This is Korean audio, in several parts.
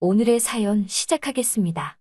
오늘의 사연 시작하겠습니다.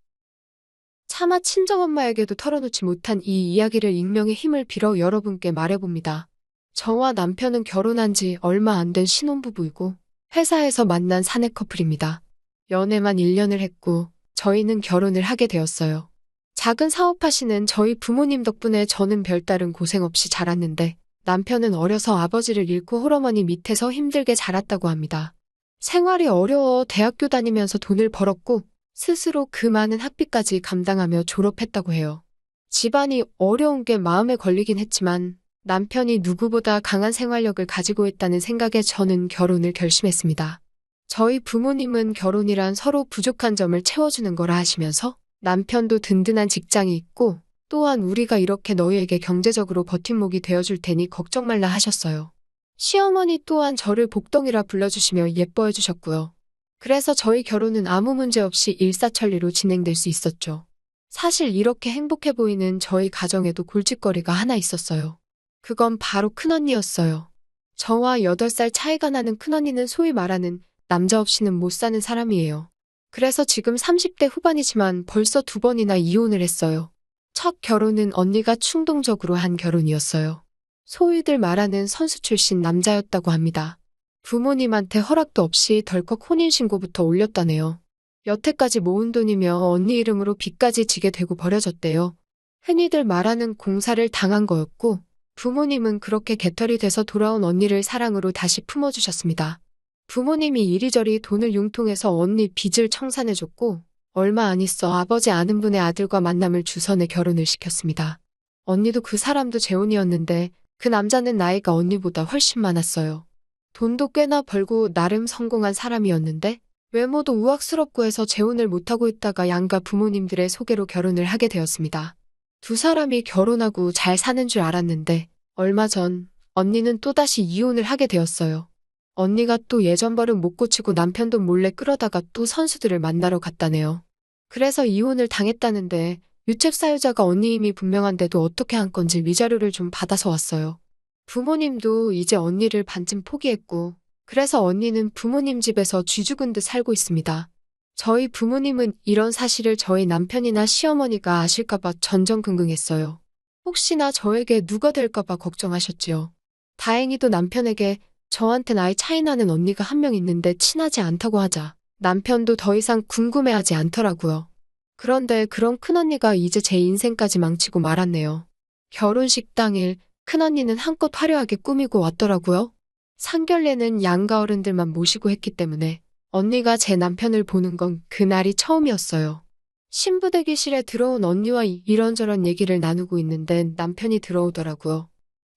차마 친정엄마에게도 털어놓지 못한 이 이야기를 익명의 힘을 빌어 여러분께 말해봅니다. 저와 남편은 결혼한 지 얼마 안 된 신혼부부이고 회사에서 만난 사내 커플입니다. 연애만 1년을 했고 저희는 결혼을 하게 되었어요. 작은 사업하시는 저희 부모님 덕분에 저는 별다른 고생 없이 자랐는데 남편은 어려서 아버지를 잃고 홀어머니 밑에서 힘들게 자랐다고 합니다. 생활이 어려워 대학교 다니면서 돈을 벌었고 스스로 그 많은 학비까지 감당하며 졸업했다고 해요. 집안이 어려운 게 마음에 걸리긴 했지만 남편이 누구보다 강한 생활력을 가지고 있다는 생각에 저는 결혼을 결심했습니다. 저희 부모님은 결혼이란 서로 부족한 점을 채워주는 거라 하시면서 남편도 든든한 직장이 있고 또한 우리가 이렇게 너희에게 경제적으로 버팀목이 되어줄 테니 걱정 말라 하셨어요. 시어머니 또한 저를 복덩이라 불러주시며 예뻐해 주셨고요. 그래서 저희 결혼은 아무 문제 없이 일사천리로 진행될 수 있었죠. 사실 이렇게 행복해 보이는 저희 가정에도 골칫거리가 하나 있었어요. 그건 바로 큰언니였어요. 저와 8살 차이가 나는 큰언니는 소위 말하는 남자 없이는 못 사는 사람이에요. 그래서 지금 30대 후반이지만 벌써 2번이나 이혼을 했어요. 첫 결혼은 언니가 충동적으로 한 결혼이었어요. 소위들 말하는 선수 출신 남자였다고 합니다. 부모님한테 허락도 없이 덜컥 혼인신고부터 올렸다네요. 여태까지 모은 돈이며 언니 이름으로 빚까지 지게 되고 버려졌대요. 흔히들 말하는 공사를 당한 거였고 부모님은 그렇게 개털이 돼서 돌아온 언니를 사랑으로 다시 품어주셨습니다. 부모님이 이리저리 돈을 융통해서 언니 빚을 청산해줬고 얼마 안 있어 아버지 아는 분의 아들과 만남을 주선해 결혼을 시켰습니다. 언니도 그 사람도 재혼이었는데 그 남자는 나이가 언니보다 훨씬 많았어요. 돈도 꽤나 벌고 나름 성공한 사람이었는데 외모도 우악스럽고 해서 재혼을 못하고 있다가 양가 부모님들의 소개로 결혼을 하게 되었습니다. 두 사람이 결혼하고 잘 사는 줄 알았는데 얼마 전 언니는 또다시 이혼을 하게 되었어요. 언니가 또 예전 버릇 못 고치고 남편 돈 몰래 끌어다가 또 선수들을 만나러 갔다네요. 그래서 이혼을 당했다는데 유책 사유자가 언니 이미 분명한데도 어떻게 한 건지 위자료를 좀 받아서 왔어요. 부모님도 이제 언니를 반쯤 포기했고 그래서 언니는 부모님 집에서 쥐 죽은 듯 살고 있습니다. 저희 부모님은 이런 사실을 저희 남편이나 시어머니가 아실까봐 전전긍긍했어요. 혹시나 저에게 누가 될까봐 걱정하셨지요. 다행히도 남편에게 저한테 나이 차이 나는 언니가 한 명 있는데 친하지 않다고 하자 남편도 더 이상 궁금해하지 않더라고요. 그런데 그런 큰언니가 이제 제 인생까지 망치고 말았네요. 결혼식 당일 큰언니는 한껏 화려하게 꾸미고 왔더라고요. 상견례는 양가 어른들만 모시고 했기 때문에 언니가 제 남편을 보는 건 그날이 처음이었어요. 신부 대기실에 들어온 언니와 이런저런 얘기를 나누고 있는데 남편이 들어오더라고요.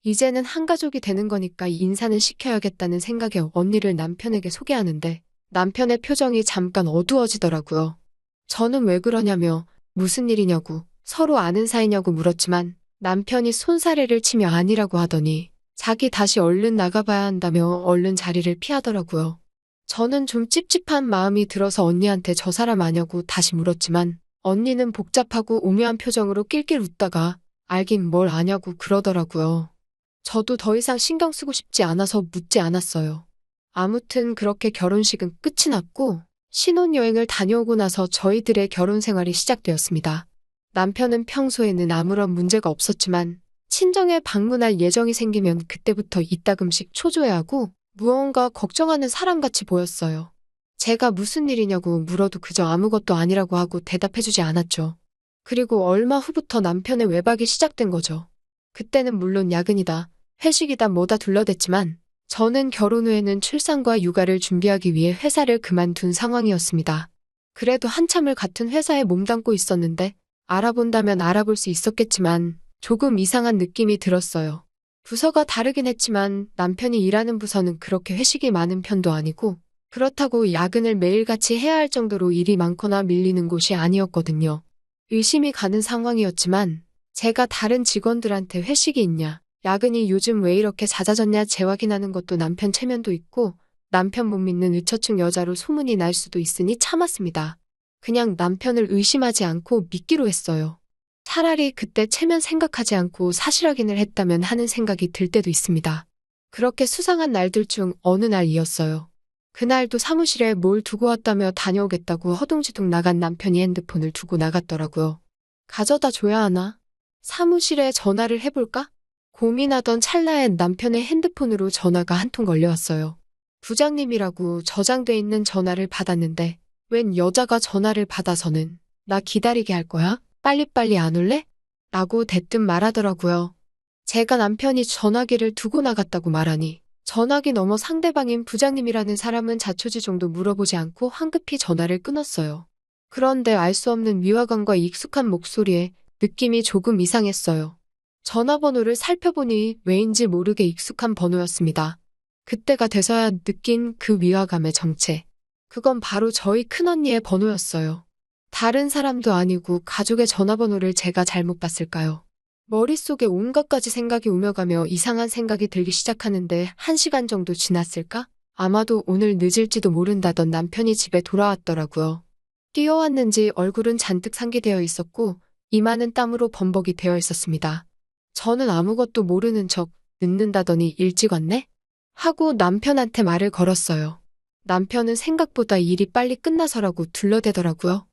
이제는 한 가족이 되는 거니까 인사는 시켜야겠다는 생각에 언니를 남편에게 소개하는데 남편의 표정이 잠깐 어두워지더라고요. 저는 왜 그러냐며 무슨 일이냐고 서로 아는 사이냐고 물었지만 남편이 손사래를 치며 아니라고 하더니 자기 다시 얼른 나가봐야 한다며 얼른 자리를 피하더라고요. 저는 좀 찝찝한 마음이 들어서 언니한테 저 사람 아냐고 다시 물었지만 언니는 복잡하고 오묘한 표정으로 낄낄 웃다가 알긴 뭘 아냐고 그러더라고요. 저도 더 이상 신경 쓰고 싶지 않아서 묻지 않았어요. 아무튼 그렇게 결혼식은 끝이 났고 신혼여행을 다녀오고 나서 저희들의 결혼 생활이 시작되었습니다. 남편은 평소에는 아무런 문제가 없었지만 친정에 방문할 예정이 생기면 그때부터 이따금씩 초조해하고 무언가 걱정하는 사람같이 보였어요. 제가 무슨 일이냐고 물어도 그저 아무것도 아니라고 하고 대답해주지 않았죠. 그리고 얼마 후부터 남편의 외박이 시작된 거죠. 그때는 물론 야근이다, 회식이다 뭐다 둘러댔지만 저는 결혼 후에는 출산과 육아를 준비하기 위해 회사를 그만둔 상황이었습니다. 그래도 한참을 같은 회사에 몸담고 있었는데 알아본다면 알아볼 수 있었겠지만 조금 이상한 느낌이 들었어요. 부서가 다르긴 했지만 남편이 일하는 부서는 그렇게 회식이 많은 편도 아니고 그렇다고 야근을 매일같이 해야 할 정도로 일이 많거나 밀리는 곳이 아니었거든요. 의심이 가는 상황이었지만 제가 다른 직원들한테 회식이 있냐, 야근이 요즘 왜 이렇게 잦아졌냐 재확인하는 것도 남편 체면도 있고 남편 못 믿는 의처증 여자로 소문이 날 수도 있으니 참았습니다. 그냥 남편을 의심하지 않고 믿기로 했어요. 차라리 그때 체면 생각하지 않고 사실 확인을 했다면 하는 생각이 들 때도 있습니다. 그렇게 수상한 날들 중 어느 날이었어요. 그날도 사무실에 뭘 두고 왔다며 다녀오겠다고 허둥지둥 나간 남편이 핸드폰을 두고 나갔더라고요. 가져다 줘야 하나? 사무실에 전화를 해볼까? 고민하던 찰나에 남편의 핸드폰으로 전화가 한 통 걸려왔어요. 부장님이라고 저장돼 있는 전화를 받았는데 웬 여자가 전화를 받아서는 나 기다리게 할 거야? 빨리빨리 안 올래? 라고 대뜸 말하더라고요. 제가 남편이 전화기를 두고 나갔다고 말하니 전화기 넘어 상대방인 부장님이라는 사람은 자초지종도 물어보지 않고 황급히 전화를 끊었어요. 그런데 알 수 없는 미화감과 익숙한 목소리에 느낌이 조금 이상했어요. 전화번호를 살펴보니 왜인지 모르게 익숙한 번호였습니다. 그때가 돼서야 느낀 그 위화감의 정체. 그건 바로 저희 큰언니의 번호였어요. 다른 사람도 아니고 가족의 전화번호를 제가 잘못 봤을까요? 머릿속에 온갖 가지 생각이 오며가며 이상한 생각이 들기 시작하는데 1시간 정도 지났을까? 아마도 오늘 늦을지도 모른다던 남편이 집에 돌아왔더라고요. 뛰어왔는지 얼굴은 잔뜩 상기되어 있었고 이마는 땀으로 범벅이 되어 있었습니다. 저는 아무것도 모르는 척 늦는다더니 일찍 왔네? 하고 남편한테 말을 걸었어요. 남편은 생각보다 일이 빨리 끝나서라고 둘러대더라고요.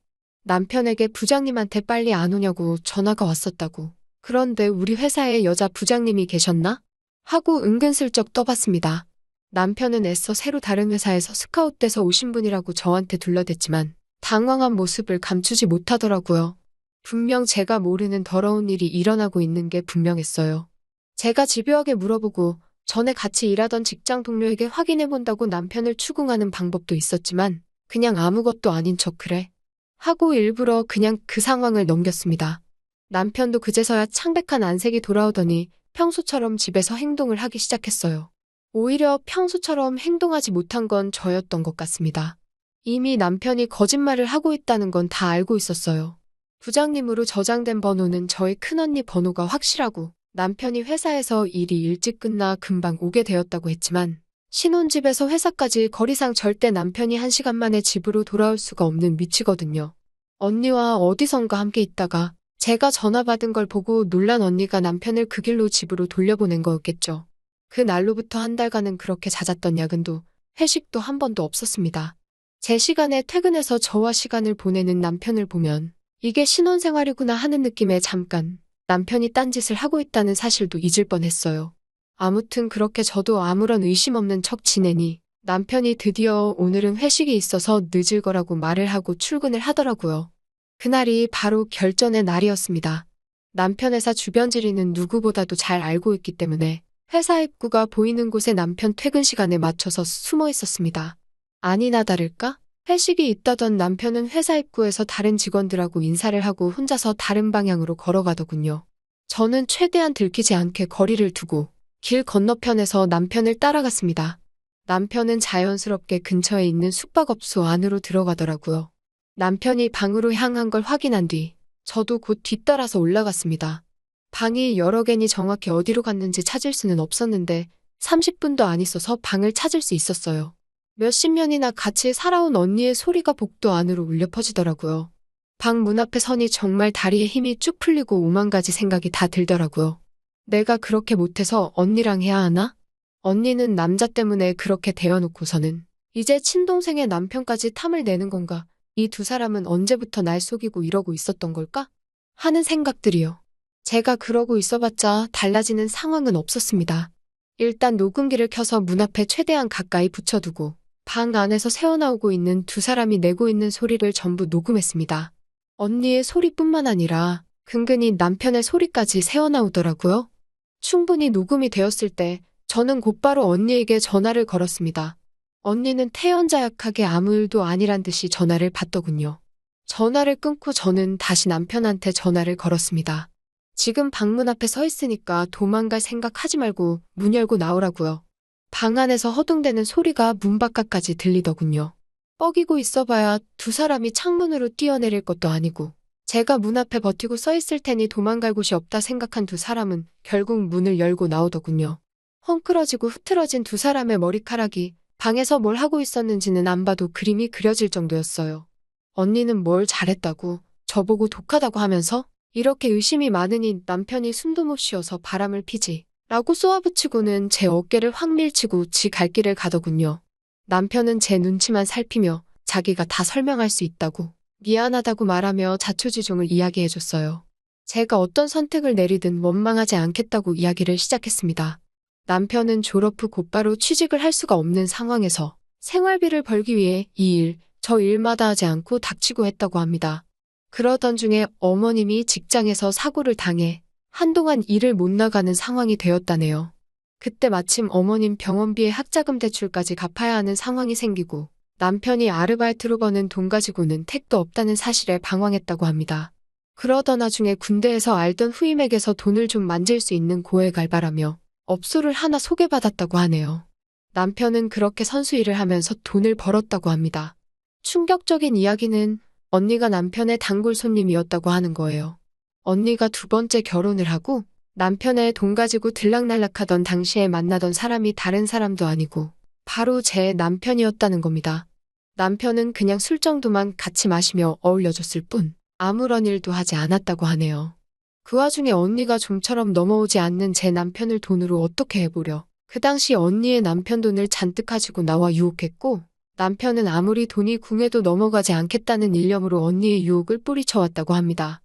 남편에게 부장님한테 빨리 안 오냐고 전화가 왔었다고. 그런데 우리 회사에 여자 부장님이 계셨나? 하고 은근슬쩍 떠봤습니다. 남편은 애써 새로 다른 회사에서 스카웃돼서 오신 분이라고 저한테 둘러댔지만 당황한 모습을 감추지 못하더라고요. 분명 제가 모르는 더러운 일이 일어나고 있는 게 분명했어요. 제가 집요하게 물어보고 전에 같이 일하던 직장 동료에게 확인해본다고 남편을 추궁하는 방법도 있었지만 그냥 아무것도 아닌 척 그래 하고 일부러 그냥 그 상황을 넘겼습니다. 남편도 그제서야 창백한 안색이 돌아오더니 평소처럼 집에서 행동을 하기 시작했어요. 오히려 평소처럼 행동하지 못한 건 저였던 것 같습니다. 이미 남편이 거짓말을 하고 있다는 건 다 알고 있었어요. 부장님으로 저장된 번호는 저희 큰언니 번호가 확실하고 남편이 회사에서 일이 일찍 끝나 금방 오게 되었다고 했지만 신혼집에서 회사까지 거리상 절대 남편이 1시간 만에 집으로 돌아올 수가 없는 위치거든요. 언니와 어디선가 함께 있다가 제가 전화 받은 걸 보고 놀란 언니가 남편을 그 길로 집으로 돌려보낸 거였겠죠. 그 날로부터 한 달간은 그렇게 잦았던 야근도 회식도 한 번도 없었습니다. 제 시간에 퇴근해서 저와 시간을 보내는 남편을 보면 이게 신혼생활이구나 하는 느낌에 잠깐 남편이 딴짓을 하고 있다는 사실도 잊을 뻔했어요. 아무튼 그렇게 저도 아무런 의심 없는 척 지내니 남편이 드디어 오늘은 회식이 있어서 늦을 거라고 말을 하고 출근을 하더라고요. 그날이 바로 결전의 날이었습니다. 남편 회사 주변 지리는 누구보다도 잘 알고 있기 때문에 회사 입구가 보이는 곳에 남편 퇴근 시간에 맞춰서 숨어 있었습니다. 아니나 다를까? 회식이 있다던 남편은 회사 입구에서 다른 직원들하고 인사를 하고 혼자서 다른 방향으로 걸어가더군요. 저는 최대한 들키지 않게 거리를 두고 길 건너편에서 남편을 따라갔습니다. 남편은 자연스럽게 근처에 있는 숙박업소 안으로 들어가더라고요. 남편이 방으로 향한 걸 확인한 뒤 저도 곧 뒤따라서 올라갔습니다. 방이 여러 개니 정확히 어디로 갔는지 찾을 수는 없었는데 30분도 안 있어서 방을 찾을 수 있었어요. 몇십 년이나 같이 살아온 언니의 소리가 복도 안으로 울려 퍼지더라고요. 방 문 앞에 서니 정말 다리에 힘이 쭉 풀리고 오만 가지 생각이 다 들더라고요. 내가 그렇게 못해서 언니랑 해야 하나? 언니는 남자 때문에 그렇게 대어놓고서는 이제 친동생의 남편까지 탐을 내는 건가? 이 두 사람은 언제부터 날 속이고 이러고 있었던 걸까? 하는 생각들이요. 제가 그러고 있어봤자 달라지는 상황은 없었습니다. 일단 녹음기를 켜서 문 앞에 최대한 가까이 붙여두고 방 안에서 새어나오고 있는 두 사람이 내고 있는 소리를 전부 녹음했습니다. 언니의 소리뿐만 아니라 근근히 남편의 소리까지 새어나오더라고요. 충분히 녹음이 되었을 때 저는 곧바로 언니에게 전화를 걸었습니다. 언니는 태연자약하게 아무 일도 아니란 듯이 전화를 받더군요. 전화를 끊고 저는 다시 남편한테 전화를 걸었습니다. 지금 방문 앞에 서 있으니까 도망갈 생각하지 말고 문 열고 나오라고요. 방 안에서 허둥대는 소리가 문 바깥까지 들리더군요. 뻐기고 있어봐야 두 사람이 창문으로 뛰어내릴 것도 아니고 제가 문 앞에 버티고 서 있을 테니 도망갈 곳이 없다 생각한 두 사람은 결국 문을 열고 나오더군요. 헝클어지고 흐트러진 두 사람의 머리카락이 방에서 뭘 하고 있었는지는 안 봐도 그림이 그려질 정도였어요. 언니는 뭘 잘했다고 저보고 독하다고 하면서 이렇게 의심이 많으니 남편이 숨도 못 쉬어서 바람을 피지 라고 쏘아붙이고는 제 어깨를 확 밀치고 지 갈 길을 가더군요. 남편은 제 눈치만 살피며 자기가 다 설명할 수 있다고 미안하다고 말하며 자초지종을 이야기해줬어요. 제가 어떤 선택을 내리든 원망하지 않겠다고 이야기를 시작했습니다. 남편은 졸업 후 곧바로 취직을 할 수가 없는 상황에서 생활비를 벌기 위해 이 일, 저 일마다 하지 않고 닥치고 했다고 합니다. 그러던 중에 어머님이 직장에서 사고를 당해 한동안 일을 못 나가는 상황이 되었다네요. 그때 마침 어머님 병원비에 학자금 대출까지 갚아야 하는 상황이 생기고 남편이 아르바이트로 버는 돈 가지고는 택도 없다는 사실에 방황했다고 합니다. 그러던 와중에 군대에서 알던 후임에게서 돈을 좀 만질 수 있는 고액 알바라며 업소를 하나 소개받았다고 하네요. 남편은 그렇게 선수 일을 하면서 돈을 벌었다고 합니다. 충격적인 이야기는 언니가 남편의 단골 손님이었다고 하는 거예요. 언니가 두 번째 결혼을 하고 남편의 돈 가지고 들락날락하던 당시에 만나던 사람이 다른 사람도 아니고 바로 제 남편이었다는 겁니다. 남편은 그냥 술 정도만 같이 마시며 어울려줬을 뿐 아무런 일도 하지 않았다고 하네요. 그 와중에 언니가 좀처럼 넘어오지 않는 제 남편을 돈으로 어떻게 해보려. 그 당시 언니의 남편 돈을 잔뜩 가지고 나와 유혹했고 남편은 아무리 돈이 궁해도 넘어가지 않겠다는 일념으로 언니의 유혹을 뿌리쳐왔다고 합니다.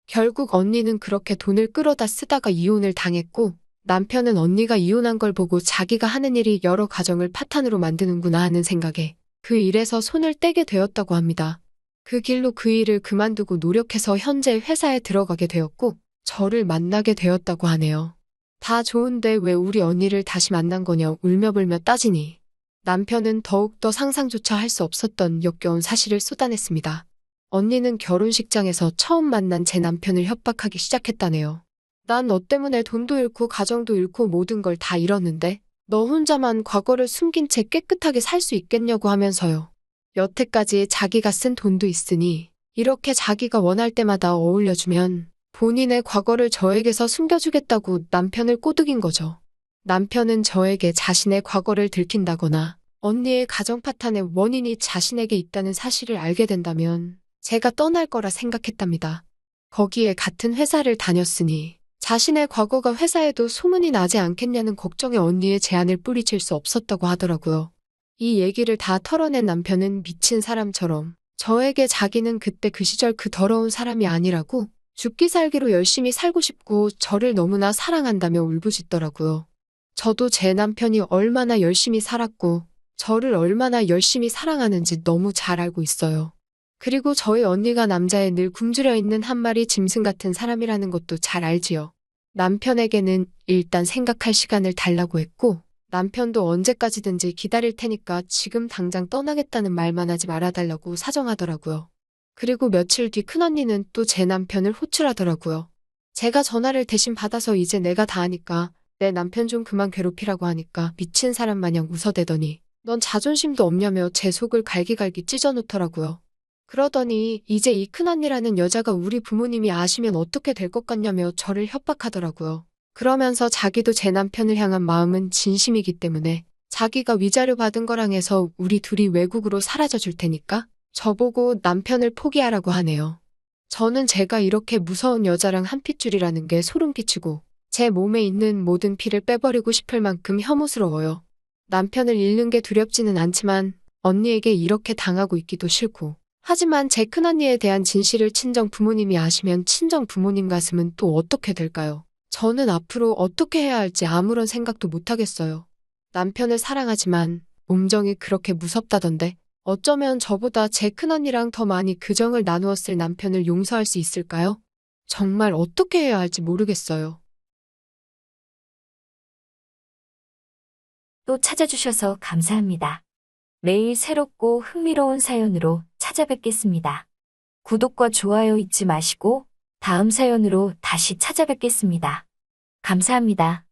결국 언니는 그렇게 돈을 끌어다 쓰다가 이혼을 당했고 남편은 언니가 이혼한 걸 보고 자기가 하는 일이 여러 가정을 파탄으로 만드는구나 하는 생각에 그 일에서 손을 떼게 되었다고 합니다. 그 길로 그 일을 그만두고 노력해서 현재 회사에 들어가게 되었고 저를 만나게 되었다고 하네요. 다 좋은데 왜 우리 언니를 다시 만난 거냐 울며불며 따지니 남편은 더욱더 상상조차 할 수 없었던 역겨운 사실을 쏟아냈습니다. 언니는 결혼식장에서 처음 만난 제 남편을 협박하기 시작했다네요. 난 너 때문에 돈도 잃고 가정도 잃고 모든 걸 다 잃었는데 너 혼자만 과거를 숨긴 채 깨끗하게 살 수 있겠냐고 하면서요. 여태까지 자기가 쓴 돈도 있으니 이렇게 자기가 원할 때마다 어울려주면 본인의 과거를 저에게서 숨겨주겠다고 남편을 꼬드긴 거죠. 남편은 저에게 자신의 과거를 들킨다거나 언니의 가정 파탄의 원인이 자신에게 있다는 사실을 알게 된다면 제가 떠날 거라 생각했답니다. 거기에 같은 회사를 다녔으니 자신의 과거가 회사에도 소문이 나지 않겠냐는 걱정에 언니의 제안을 뿌리칠 수 없었다고 하더라고요. 이 얘기를 다 털어낸 남편은 미친 사람처럼 저에게 자기는 그때 그 시절 그 더러운 사람이 아니라고 죽기 살기로 열심히 살고 싶고 저를 너무나 사랑한다며 울부짖더라고요. 저도 제 남편이 얼마나 열심히 살았고 저를 얼마나 열심히 사랑하는지 너무 잘 알고 있어요. 그리고 저희 언니가 남자에 늘 굶주려 있는 한 마리 짐승 같은 사람이라는 것도 잘 알지요. 남편에게는 일단 생각할 시간을 달라고 했고 남편도 언제까지든지 기다릴 테니까 지금 당장 떠나겠다는 말만 하지 말아달라고 사정하더라고요. 그리고 며칠 뒤 큰언니는 또 제 남편을 호출하더라고요. 제가 전화를 대신 받아서 이제 내가 다 하니까 내 남편 좀 그만 괴롭히라고 하니까 미친 사람 마냥 웃어대더니 넌 자존심도 없냐며 제 속을 갈기갈기 찢어놓더라고요. 그러더니 이제 이 큰언니라는 여자가 우리 부모님이 아시면 어떻게 될 것 같냐며 저를 협박하더라고요. 그러면서 자기도 제 남편을 향한 마음은 진심이기 때문에 자기가 위자료 받은 거랑 해서 우리 둘이 외국으로 사라져 줄 테니까 저보고 남편을 포기하라고 하네요. 저는 제가 이렇게 무서운 여자랑 한 핏줄이라는 게 소름 끼치고 제 몸에 있는 모든 피를 빼버리고 싶을 만큼 혐오스러워요. 남편을 잃는 게 두렵지는 않지만 언니에게 이렇게 당하고 있기도 싫고 하지만 제 큰언니에 대한 진실을 친정 부모님이 아시면 친정 부모님 가슴은 또 어떻게 될까요? 저는 앞으로 어떻게 해야 할지 아무런 생각도 못하겠어요. 남편을 사랑하지만 몸정이 그렇게 무섭다던데 어쩌면 저보다 제 큰언니랑 더 많이 그 정을 나누었을 남편을 용서할 수 있을까요? 정말 어떻게 해야 할지 모르겠어요. 또 찾아주셔서 감사합니다. 매일 새롭고 흥미로운 사연으로 찾아뵙겠습니다. 구독과 좋아요 잊지 마시고 다음 사연으로 다시 찾아뵙겠습니다. 감사합니다.